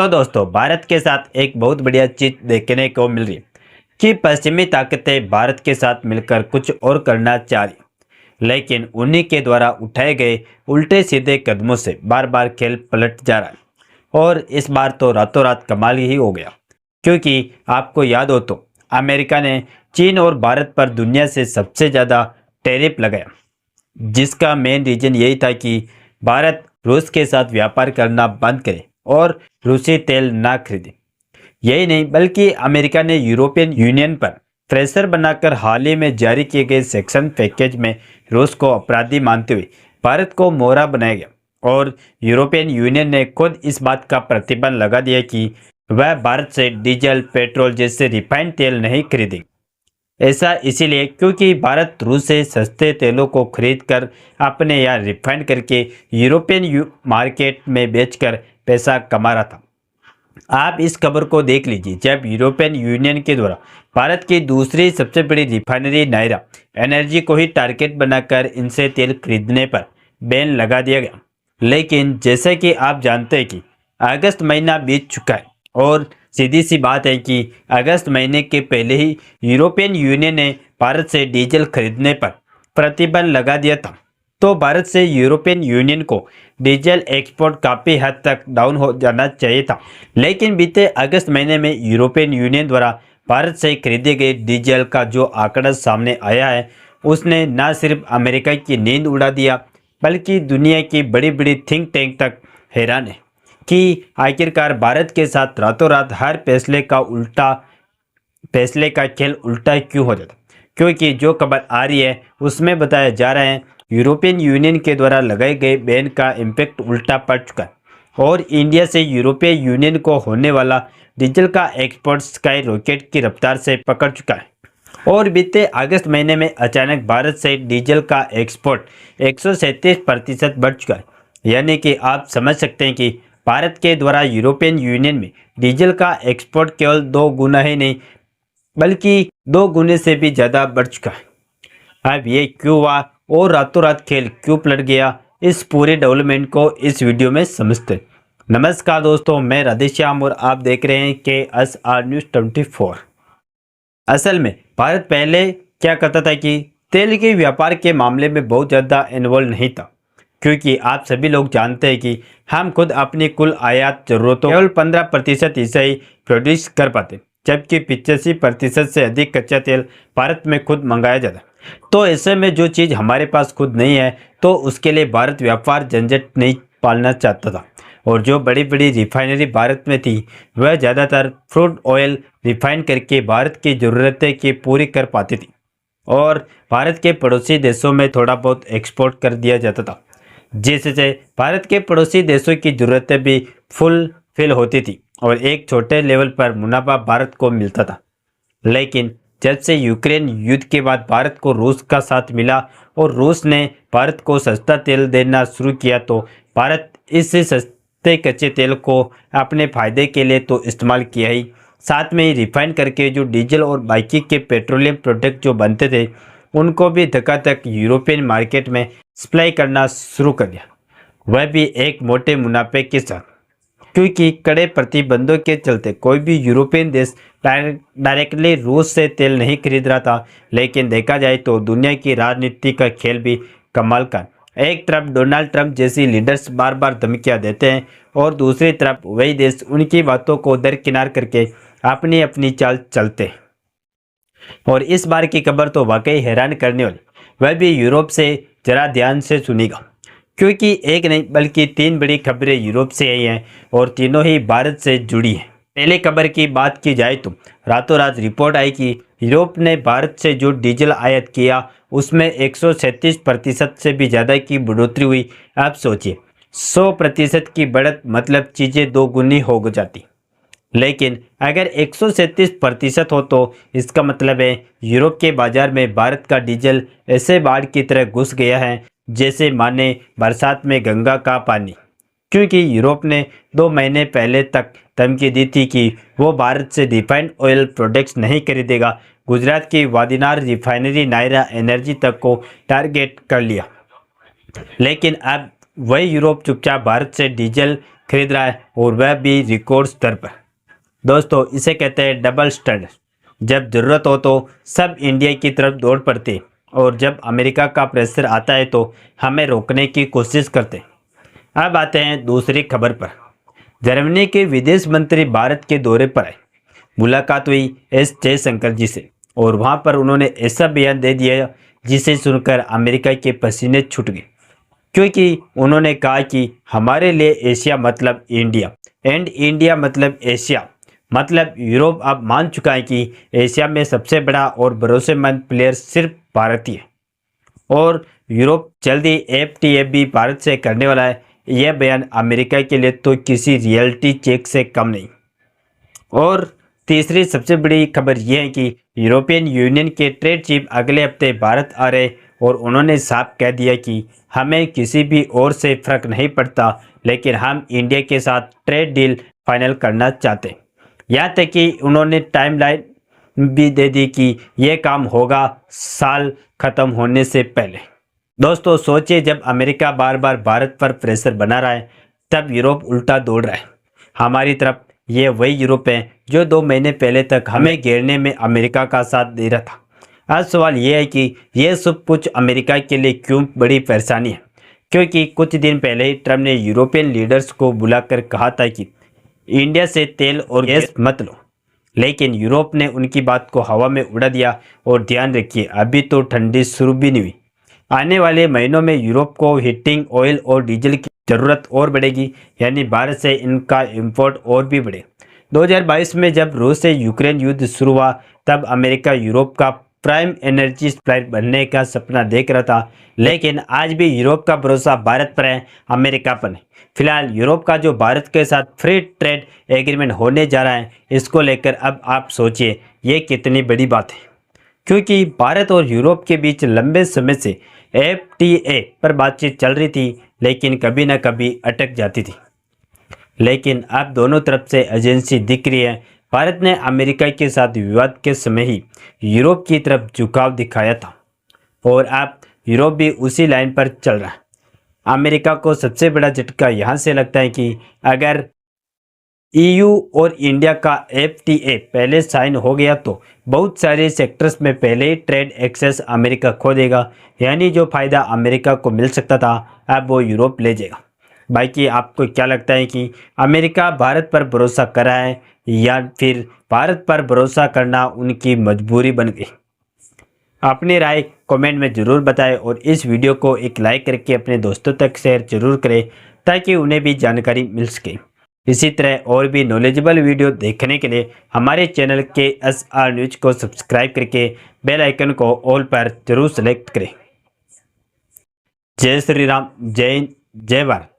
तो दोस्तों, भारत के साथ एक बहुत बढ़िया चीज देखने को मिल रही है कि पश्चिमी ताकतें भारत के साथ मिलकर कुछ और करना चाह रही, लेकिन उन्हीं के द्वारा उठाए गए उल्टे सीधे कदमों से बार बार खेल पलट जा रहा है। और इस बार तो रातों रात कमाल ही हो गया, क्योंकि आपको याद हो तो अमेरिका ने चीन और भारत पर दुनिया से सबसे ज़्यादा टैरिफ लगाया, जिसका मेन रीजन यही था कि भारत रूस के साथ व्यापार करना बंद करे और रूसी तेल ना खरीदे। यही नहीं, बल्कि अमेरिका ने यूरोपियन यूनियन पर प्रेशर बनाकर हाल ही में जारी किए गए सेक्शन पैकेज में रूस को अपराधी मानते हुए भारत को मोहरा बनाया गया। और यूरोपियन यूनियन ने खुद इस बात का प्रतिबंध लगा दिया कि वह भारत से डीजल, पेट्रोल जैसे रिफाइंड तेल नहीं खरीदेगी। ऐसा इसीलिए क्योंकि भारत रूस से सस्ते तेलों को खरीदकर अपने यहाँ रिफाइंड करके यूरोपियन मार्केट में बेचकर पैसा कमा रहा था। आप इस खबर को देख लीजिए, जब यूरोपियन यूनियन के द्वारा भारत की दूसरी सबसे बड़ी रिफाइनरी नायरा एनर्जी को ही टारगेट बनाकर इनसे तेल खरीदने पर बैन लगा दिया गया। लेकिन जैसे कि आप जानते हैं कि अगस्त महीना बीत चुका है और सीधी सी बात है कि अगस्त महीने के पहले ही यूरोपियन यूनियन ने भारत से डीजल खरीदने पर प्रतिबंध लगा दिया था। तो भारत से यूरोपियन यूनियन को डीजल एक्सपोर्ट काफ़ी हद तक डाउन हो जाना चाहिए था। लेकिन बीते अगस्त महीने में यूरोपियन यूनियन द्वारा भारत से खरीदे गए डीजल का जो आंकड़ा सामने आया है, उसने न सिर्फ अमेरिका की नींद उड़ा दिया, बल्कि दुनिया की बड़ी बड़ी थिंक टैंक तक हैरान है कि आखिरकार भारत के साथ रातों रात हर फैसले का खेल उल्टा क्यों हो जाता। क्योंकि जो खबर आ रही है उसमें बताया जा रहा है यूरोपियन यूनियन के द्वारा लगाए गए बैन का इम्पैक्ट उल्टा पड़ चुका है और इंडिया से यूरोपीय यूनियन को होने वाला डीजल का एक्सपोर्ट स्काई रॉकेट की रफ्तार से पकड़ चुका है। और बीते अगस्त महीने में अचानक भारत से डीजल का एक्सपोर्ट 137% बढ़ चुका है। यानी कि आप समझ सकते हैं कि भारत के द्वारा यूरोपियन यूनियन में डीजल का एक्सपोर्ट केवल 2 गुना ही नहीं, बल्कि 2 गुने से भी ज़्यादा बढ़ चुका है। अब ये क्यों हुआ और रातों रात खेल क्यों पलट गया, इस पूरे डेवलपमेंट को इस वीडियो में समझते हैं। नमस्कार दोस्तों, मैं राधेश्याम और आप देख रहे हैं KSR न्यूज़ 24। असल में भारत पहले क्या करता था कि तेल के व्यापार के मामले में बहुत ज़्यादा इन्वॉल्व नहीं था, क्योंकि आप सभी लोग जानते हैं कि हम खुद अपनी कुल आयात जरूरतों केवल 15% हिस्सा ही प्रोड्यूस कर पाते, जबकि 85% से अधिक कच्चा तेल भारत में खुद मंगाया जाता है। तो ऐसे में जो चीज़ हमारे पास खुद नहीं है, तो उसके लिए भारत व्यापार झंझट नहीं पालना चाहता था। और जो बड़ी बड़ी रिफाइनरी भारत में थी, वह ज़्यादातर फ्रूट ऑयल रिफाइन करके भारत की ज़रूरतें की पूरी कर पाती थी और भारत के पड़ोसी देशों में थोड़ा बहुत एक्सपोर्ट कर दिया जाता था, जिससे भारत के पड़ोसी देशों की ज़रूरतें भी फुलफिल होती थी और एक छोटे लेवल पर मुनाफा भारत को मिलता था। लेकिन जब से यूक्रेन युद्ध के बाद भारत को रूस का साथ मिला और रूस ने भारत को सस्ता तेल देना शुरू किया, तो भारत इस सस्ते कच्चे तेल को अपने फ़ायदे के लिए तो इस्तेमाल किया ही, साथ में ही रिफाइन करके जो डीजल और बाकी के पेट्रोलियम प्रोडक्ट जो बनते थे, उनको भी धक्का यूरोपियन मार्केट में सप्लाई करना शुरू कर दिया, वह भी एक मोटे मुनाफे के साथ। क्योंकि कड़े प्रतिबंधों के चलते कोई भी यूरोपियन देश डायरेक्टली रूस से तेल नहीं खरीद रहा था। लेकिन देखा जाए तो दुनिया की राजनीति का खेल भी कमाल का। एक तरफ डोनाल्ड ट्रंप जैसी लीडर्स बार बार धमकियां देते हैं और दूसरी तरफ वही देश उनकी बातों को दरकिनार करके अपनी अपनी चाल चलते हैं। और इस बार की खबर तो वाकई हैरान करने वाली, वह भी यूरोप से। जरा ध्यान से सुनिएगा, क्योंकि एक नहीं बल्कि 3 बड़ी खबरें यूरोप से आई हैं और तीनों ही भारत से जुड़ी हैं। पहले खबर की बात की जाए तो रातों रात रिपोर्ट आई कि यूरोप ने भारत से जो डीजल आयात किया, उसमें 137% से भी ज़्यादा की बढ़ोतरी हुई। आप सोचिए, 100% की बढ़त मतलब चीज़ें 2 गुनी हो जाती। लेकिन अगर 137% हो तो इसका मतलब है यूरोप के बाजार में भारत का डीजल ऐसे बाढ़ की तरह घुस गया है जैसे माने बरसात में गंगा का पानी। क्योंकि यूरोप ने 2 महीने पहले तक धमकी दी थी कि वो भारत से रिफाइंड ऑयल प्रोडक्ट्स नहीं खरीदेगा। गुजरात की वादिनार रिफाइनरी नायरा एनर्जी तक को टारगेट कर लिया। लेकिन अब वही यूरोप चुपचाप भारत से डीजल खरीद रहा है और वह भी रिकॉर्ड स्तर पर। दोस्तों इसे कहते हैं डबल स्टैंडर्ड। जब ज़रूरत हो तो सब इंडिया की तरफ दौड़ पड़ते और जब अमेरिका का प्रेशर आता है तो हमें रोकने की कोशिश करते। अब आते हैं दूसरी खबर पर। जर्मनी के विदेश मंत्री भारत के दौरे पर आए। मुलाकात हुई एस जयशंकर जी से और वहां पर उन्होंने ऐसा बयान दे दिया जिसे सुनकर अमेरिका के पसीने छूट गए, क्योंकि उन्होंने कहा कि हमारे लिए एशिया मतलब इंडिया एंड इंडिया मतलब एशिया। मतलब यूरोप अब मान चुका है कि एशिया में सबसे बड़ा और भरोसेमंद प्लेयर सिर्फ भारत ही है और यूरोप जल्दी एफटीए भी भारत से करने वाला है। यह बयान अमेरिका के लिए तो किसी रियलिटी चेक से कम नहीं। और तीसरी सबसे बड़ी खबर यह है कि यूरोपियन यूनियन के ट्रेड चीफ अगले हफ्ते भारत आ रहे और उन्होंने साफ कह दिया कि हमें किसी भी और से फर्क नहीं पड़ता, लेकिन हम इंडिया के साथ ट्रेड डील फाइनल करना चाहते हैं। यहाँ तक कि उन्होंने टाइमलाइन भी दे दी कि यह काम होगा साल खत्म होने से पहले। दोस्तों सोचिए, जब अमेरिका बार बार भारत पर प्रेशर बना रहा है तब यूरोप उल्टा दौड़ रहा है हमारी तरफ। ये वही यूरोप है जो 2 महीने पहले तक हमें घेरने में अमेरिका का साथ दे रहा था। आज सवाल यह है कि यह सब कुछ अमेरिका के लिए क्यों बड़ी परेशानी है, क्योंकि कुछ दिन पहले ही ट्रम्प ने यूरोपियन लीडर्स को बुलाकर कहा था कि इंडिया से तेल और गैस मत लो, लेकिन यूरोप ने उनकी बात को हवा में उड़ा दिया। और ध्यान रखिए, अभी तो ठंडी शुरू भी नहीं हुई। आने वाले महीनों में यूरोप को हीटिंग ऑयल और डीजल की ज़रूरत और बढ़ेगी, यानी भारत से इनका इंपोर्ट और भी बढ़े। 2022 में जब रूस से यूक्रेन युद्ध शुरू हुआ तब अमेरिका यूरोप का प्राइम एनर्जी सप्लायर बनने का सपना देख रहा था, लेकिन आज भी यूरोप का भरोसा भारत पर है, अमेरिका पर नहीं। फिलहाल यूरोप का जो भारत के साथ फ्री ट्रेड एग्रीमेंट होने जा रहा है, इसको लेकर अब आप सोचिए ये कितनी बड़ी बात है, क्योंकि भारत और यूरोप के बीच लंबे समय से एफटीए पर बातचीत चल रही थी, लेकिन कभी ना कभी अटक जाती थी। लेकिन अब दोनों तरफ से एजेंसी दिख रही है। भारत ने अमेरिका के साथ विवाद के समय ही यूरोप की तरफ झुकाव दिखाया था और अब यूरोप भी उसी लाइन पर चल रहा है। अमेरिका को सबसे बड़ा झटका यहाँ से लगता है कि अगर ईयू और इंडिया का एफटीए पहले साइन हो गया तो बहुत सारे सेक्टर्स में पहले ही ट्रेड एक्सेस अमेरिका खो देगा, यानी जो फ़ायदा अमेरिका को मिल सकता था अब वो यूरोप ले जाएगा। बाकी आपको क्या लगता है कि अमेरिका भारत पर भरोसा कर रहा है या फिर भारत पर भरोसा करना उनकी मजबूरी बन गई? अपनी राय कमेंट में ज़रूर बताएं और इस वीडियो को एक लाइक करके अपने दोस्तों तक शेयर जरूर करें ताकि उन्हें भी जानकारी मिल सके। इसी तरह और भी नॉलेजेबल वीडियो देखने के लिए हमारे चैनल के SR न्यूज को सब्सक्राइब करके बेल आइकन को ऑल पर जरूर सेलेक्ट करें। जय श्री राम, जय हिंद, जय भारत।